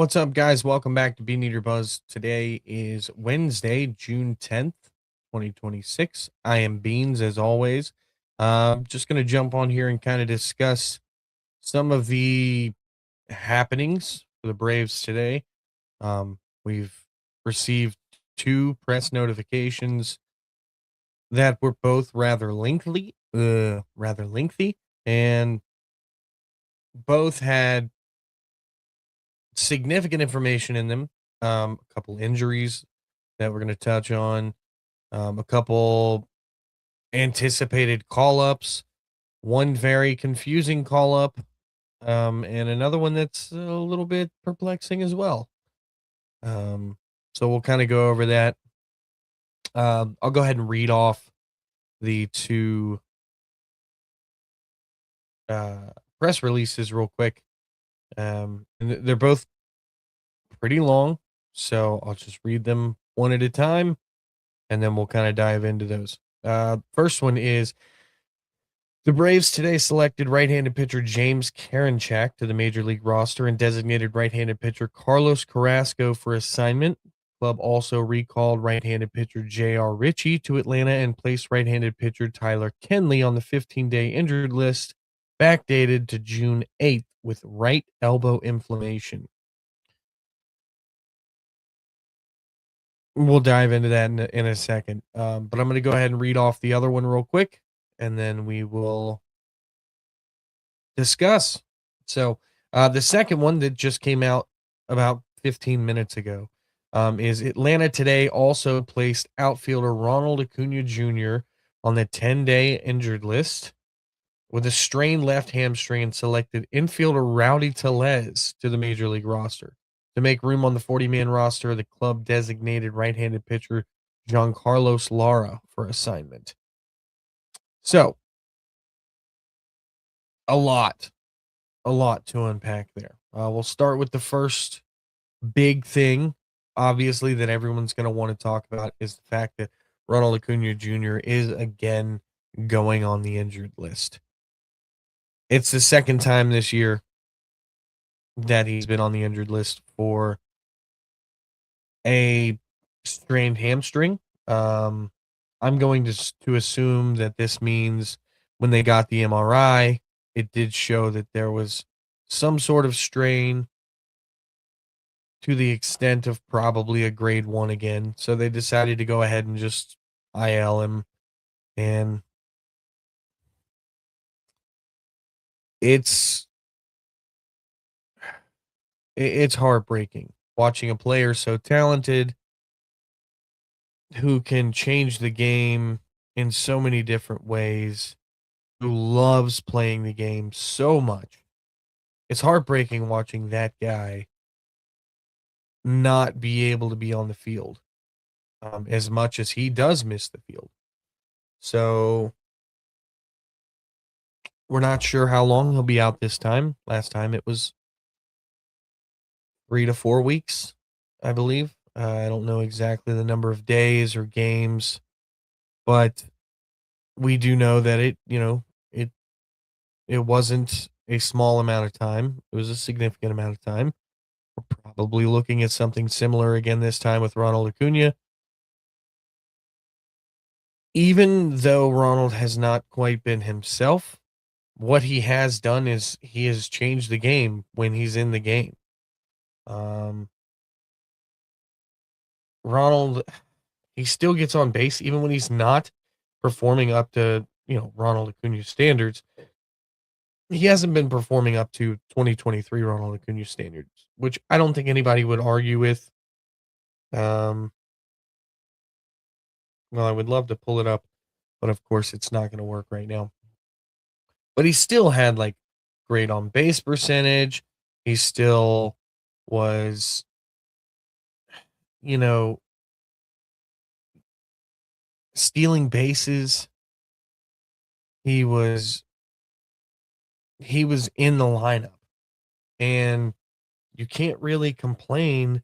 What's up, guys? Welcome back to Bean Eater Buzz. Today is Wednesday, June 10th, 2026. I am Beans, as always. Just going to jump on here and kind of discuss some of the happenings for the Braves today. We've received two press notifications that were both rather lengthy, and both had significant information in them. A couple injuries that we're going to touch on, a couple anticipated call ups, one very confusing call up, and another one that's a little bit perplexing as well. Um, so we'll kind of go over that. I'll go ahead and read off the two uh, press releases real quick. And they're both pretty long, so I'll just read them one at a time, and then we'll kind of dive into those. First one is the Braves today selected right-handed pitcher James Karinchak to the major league roster and designated right-handed pitcher Carlos Carrasco for assignment. Club also recalled right-handed pitcher J.R. Ritchie to Atlanta and placed right-handed pitcher Tyler Kenley on the 15-day injured list, backdated to June 8th with right elbow inflammation. We'll dive into that in a second. But I'm going to go ahead and read off the other one real quick, and then we will discuss. So, the second one that just came out about 15 minutes ago is Atlanta today also placed outfielder Ronald Acuna Jr. on the 10-day injured list with a strained left hamstring and selected infielder Rowdy Tellez to the major league roster. To make room on the 40-man roster, the club designated right-handed pitcher Giancarlos Lara for assignment. So, a lot to unpack there. We'll start with the first big thing, obviously, that everyone's going to want to talk about is the fact that Ronald Acuna Jr. is again going on the injured list. It's the second time this year that he's been on the injured list for a strained hamstring. I'm going to assume that this means when they got the MRI, it did show that there was some sort of strain to the extent of probably a grade 1 again. So they decided to go ahead and just IL him, and it's it's heartbreaking watching a player so talented who can change the game in so many different ways, who loves playing the game so much. It's heartbreaking watching that guy not be able to be on the field as much as he does miss the field. So we're not sure how long he'll be out this time. Last time it was 3 to 4 weeks, I believe. I don't know exactly the number of days or games, but we do know that it wasn't a small amount of time. It was a significant amount of time. We're probably looking at something similar again this time with Ronald Acuna. Even though Ronald has not quite been himself, what he has done is he has changed the game when he's in the game. Um, Ronald, he still gets on base even when he's not performing up to, Ronald Acuna standards. He hasn't been performing up to 2023 Ronald Acuna standards, which I don't think anybody would argue with. Um, well, I would love to pull it up, but of course it's not going to work right now. But he still had like great on base percentage. He still was, you know, stealing bases. He was he was in the lineup, and you can't really complain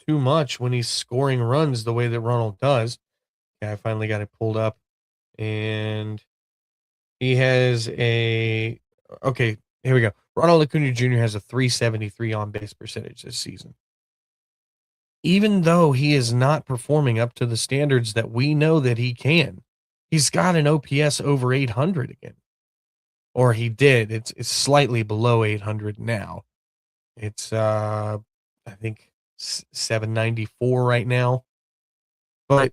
too much when he's scoring runs the way that Ronald does. Yeah, I finally got it pulled up, and he has a okay. Here we go. Ronald Acuna Jr. has a 373 on base percentage this season. Even though he is not performing up to the standards that we know that he can, he's got an OPS over 800 again. Or he did. It's slightly below 800 now. It's I think 794 right now. But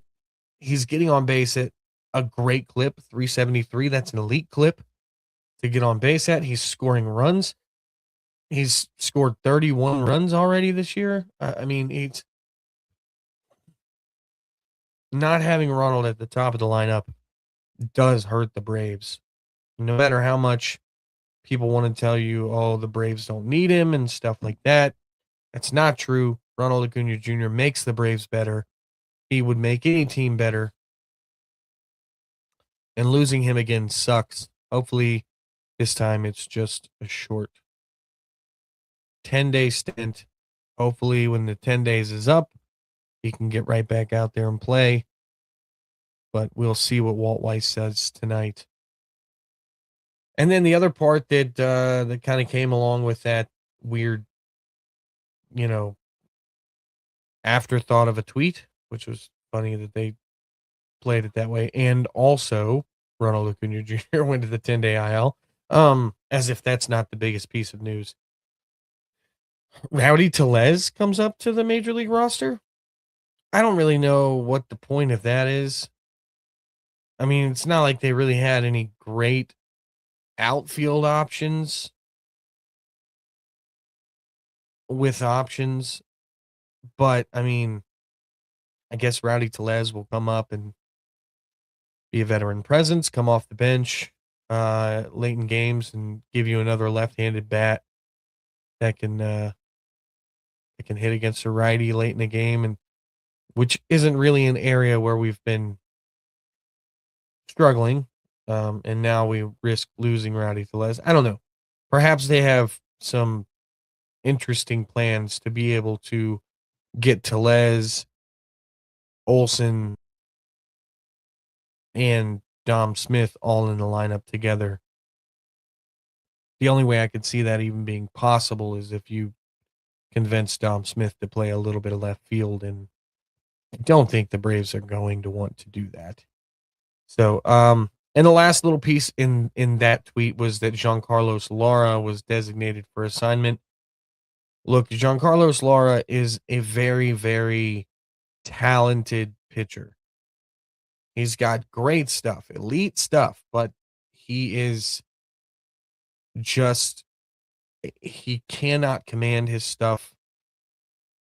he's getting on base at a great clip, 373. That's an elite clip to get on base at. He's scoring runs. He's scored 31 runs already this year. I mean, it's not having Ronald at the top of the lineup does hurt the Braves. No matter how much people want to tell you, oh, the Braves don't need him and stuff like that. That's not true. Ronald Acuna Jr. makes the Braves better. He would make any team better. And losing him again sucks. Hopefully, this time it's just a short 10-day stint. Hopefully, when the 10 days is up, he can get right back out there and play. But we'll see what Walt Weiss says tonight. And then the other part that that kind of came along with that weird, afterthought of a tweet, which was funny that they played it that way. And also, Ronald Acuna Jr. went to the 10-day IL, as if that's not the biggest piece of news. Rowdy Tellez comes up to the major league roster. I don't really know what the point of that is. I mean, it's not like they really had any great outfield options with options, but I mean, I guess Rowdy Tellez will come up and be a veteran presence, come off the bench late in games and give you another left-handed bat that can hit against a righty late in the game, and which isn't really an area where we've been struggling. And now we risk losing Rowdy Tellez. I don't know. Perhaps they have some interesting plans to be able to get Tellez, Olsen, and Dom Smith all in the lineup together. The only way I could see that even being possible is if you convince Dom Smith to play a little bit of left field, and I don't think the Braves are going to want to do that. So, and the last little piece in that tweet was that Giancarlo Lara was designated for assignment. Look, Giancarlo Lara is a very, very talented pitcher. He's got great stuff, elite stuff, but he is just, he cannot command his stuff.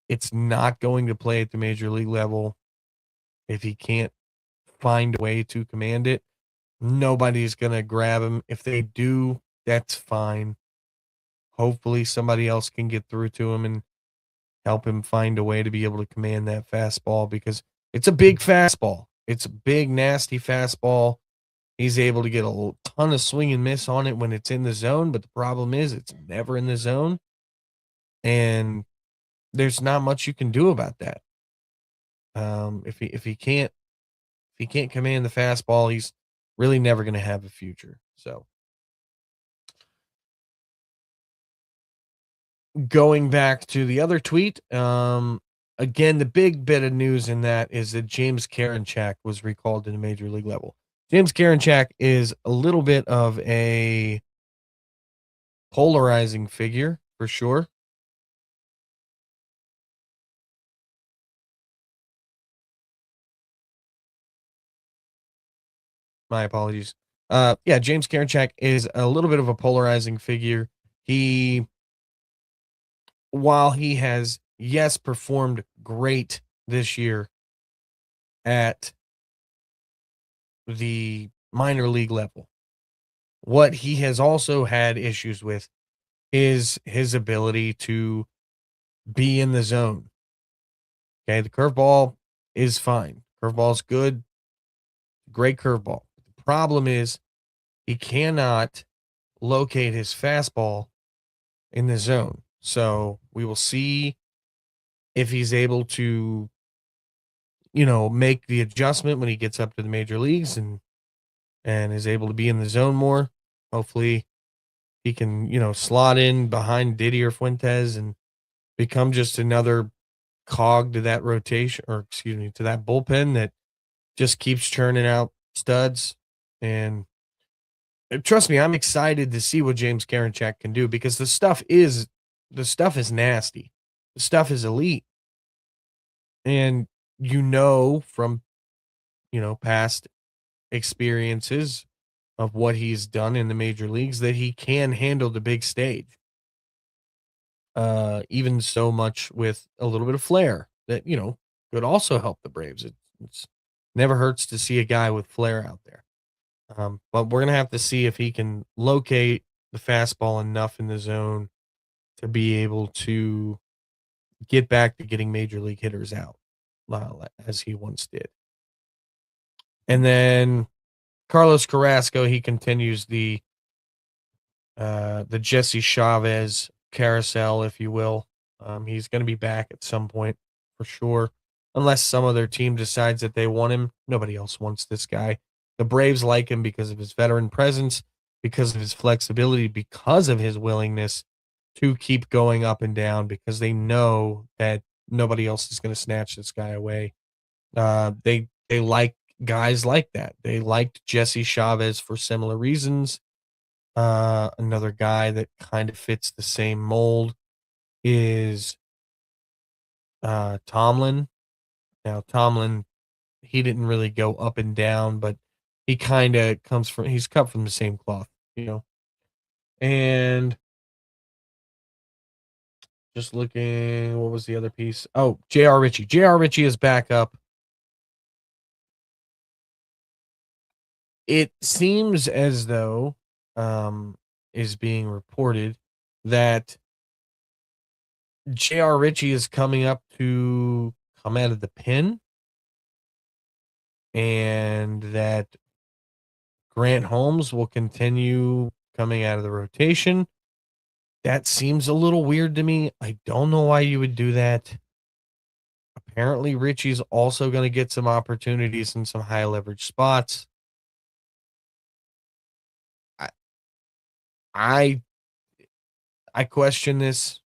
It's not going to play at the major league level if he can't find a way to command it. Nobody's going to grab him. If they do, that's fine. Hopefully somebody else can get through to him and help him find a way to be able to command that fastball, because it's a big fastball. It's a big, nasty fastball. He's able to get a ton of swing and miss on it when it's in the zone, but the problem is it's never in the zone, and there's not much you can do about that. If he can't command the fastball, he's really never going to have a future. So, going back to the other tweet, again, the big bit of news in that is that James Karinchak was recalled to the major league level. James Karinchak is a little bit of a polarizing figure for sure. My apologies. Yeah, James Karinchak is a little bit of a polarizing figure. While he has, yes, performed great this year at the minor league level, what he has also had issues with is his ability to be in the zone. Okay, the curveball is fine. Curveball is good. Great curveball. The problem is he cannot locate his fastball in the zone. So we will see if he's able to, make the adjustment when he gets up to the major leagues and is able to be in the zone more. Hopefully he can, slot in behind Diddy or Fuentes and become just another cog to that rotation, or excuse me, to that bullpen that just keeps churning out studs. And trust me, I'm excited to see what James Karinchak can do because the stuff is nasty. The stuff is elite. And from, past experiences of what he's done in the major leagues that he can handle the big stage. Even so much with a little bit of flair that, could also help the Braves. It's never hurts to see a guy with flair out there. But we're gonna have to see if he can locate the fastball enough in the zone to be able to get back to getting major league hitters out, as he once did. And then Carlos Carrasco, he continues the Jesse Chavez carousel, if you will. He's going to be back at some point for sure, unless some other team decides that they want him. Nobody else wants this guy. The Braves like him because of his veteran presence, because of his flexibility, because of his willingness to keep going up and down, because they know that nobody else is going to snatch this guy away. They like guys like that. They liked Jesse Chavez for similar reasons. Another guy that kind of fits the same mold is Tomlin. Now, Tomlin, he didn't really go up and down, but he kind of he's cut from the same cloth, you know. And just looking, what was the other piece? Oh, J.R. Ritchie. J.R. Ritchie is back up. It seems as though, is being reported that J.R. Ritchie is coming up to come out of the pen, and that Grant Holmes will continue coming out of the rotation. That seems a little weird to me. I don't know why you would do that. Apparently, Ritchie's also going to get some opportunities in some high leverage spots. I, I I question this.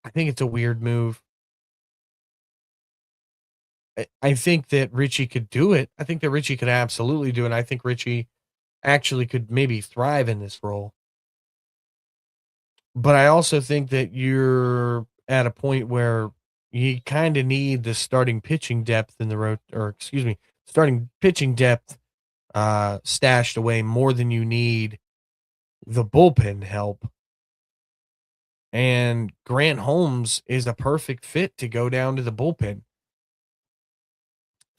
I think it's a weird move. I think that Ritchie could do it. I think that Ritchie could absolutely do it. I think Ritchie actually could maybe thrive in this role. But I also think that you're at a point where you kind of need the starting pitching depth in the road, or excuse me, starting pitching depth stashed away more than you need the bullpen help. And Grant Holmes is a perfect fit to go down to the bullpen.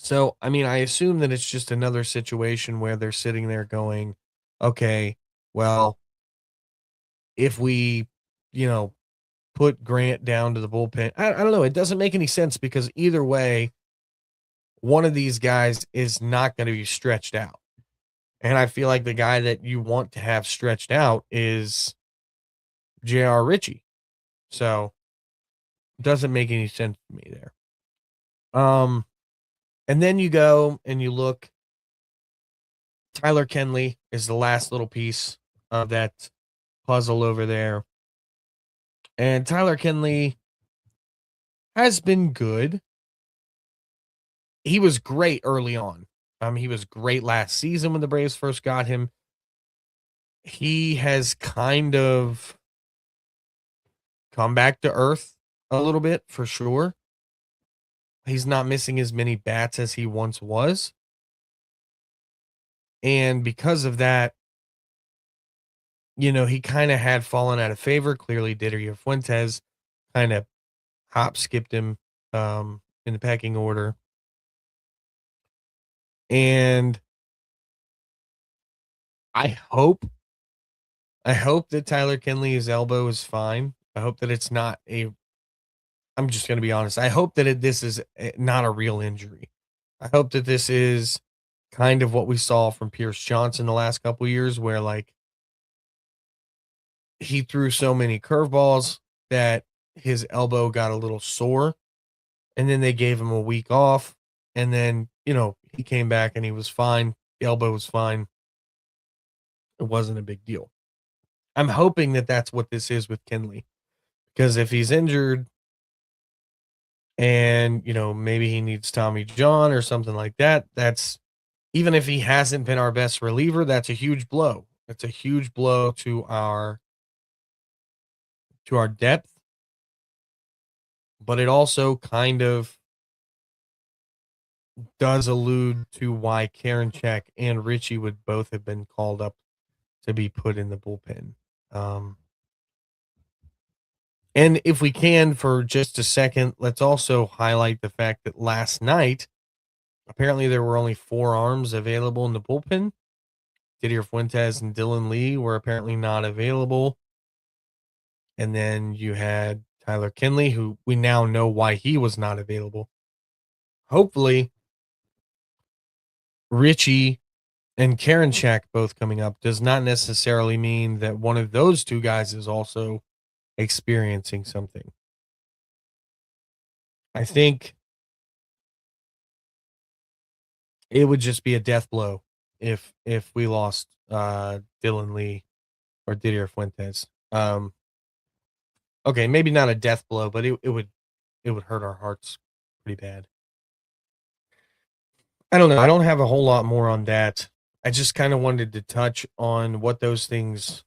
So, I mean, I assume that it's just another situation where they're sitting there going, okay, well, if we, you know, put Grant down to the bullpen, I don't know. It doesn't make any sense because either way, one of these guys is not going to be stretched out. And I feel like the guy that you want to have stretched out is J.R. Ritchie. So it doesn't make any sense to me there. And then you go and you look, Tyler Kenley is the last little piece of that puzzle over there. And Tyler Kenley has been good. He was great early on. He was great last season when the Braves first got him. He has kind of come back to earth a little bit for sure. He's not missing as many bats as he once was. And because of that, he kind of had fallen out of favor. Clearly, Didier Fuentes kind of hop skipped him in the pecking order. And I hope that Tyler Kenley's elbow is fine. I hope that it's not I'm just going to be honest. I hope that this is not a real injury. I hope that this is kind of what we saw from Pierce Johnson the last couple of years, where like he threw so many curveballs that his elbow got a little sore, and then they gave him a week off, and then, he came back and he was fine. The elbow was fine. It wasn't a big deal. I'm hoping that that's what this is with Kinley, because if he's injured and, maybe he needs Tommy John or something like that, that's even if he hasn't been our best reliever, that's a huge blow. That's a huge blow to our depth, but it also kind of does allude to why Karinchak and Richie would both have been called up to be put in the bullpen. Um, and if we can, for just a second, let's also highlight the fact that last night, apparently there were only 4 arms available in the bullpen. Didier Fuentes and Dylan Lee were apparently not available. And then you had Tyler Kinley, who we now know why he was not available. Hopefully, Richie and Karinchak both coming up does not necessarily mean that one of those two guys is also experiencing something. I think it would just be a death blow if we lost Dylan Lee or Didier Fuentes. Okay, maybe not a death blow, but it would hurt our hearts pretty bad. I don't know. I don't have a whole lot more on that. I just kind of wanted to touch on what those things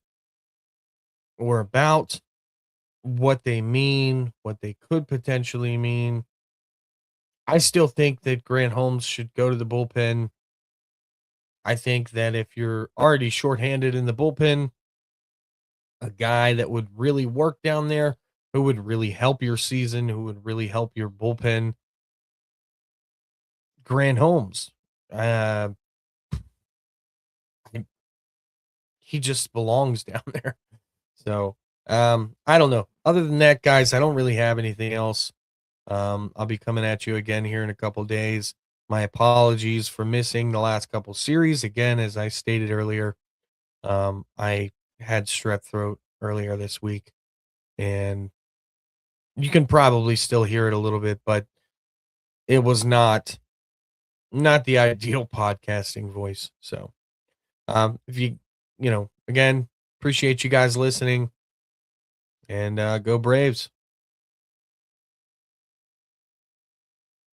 were about, what they mean, what they could potentially mean. I still think that Grant Holmes should go to the bullpen. I think that if you're already shorthanded in the bullpen, a guy that would really work down there, who would really help your season, who would really help your bullpen, Grant Holmes. Uh, he just belongs down there. So, I don't know. Other than that, guys, I don't really have anything else. I'll be coming at you again here in a couple days. My apologies for missing the last couple series. Again, as I stated earlier, I had strep throat earlier this week, and you can probably still hear it a little bit, but it was not the ideal podcasting voice. So, if again, appreciate you guys listening, and go Braves.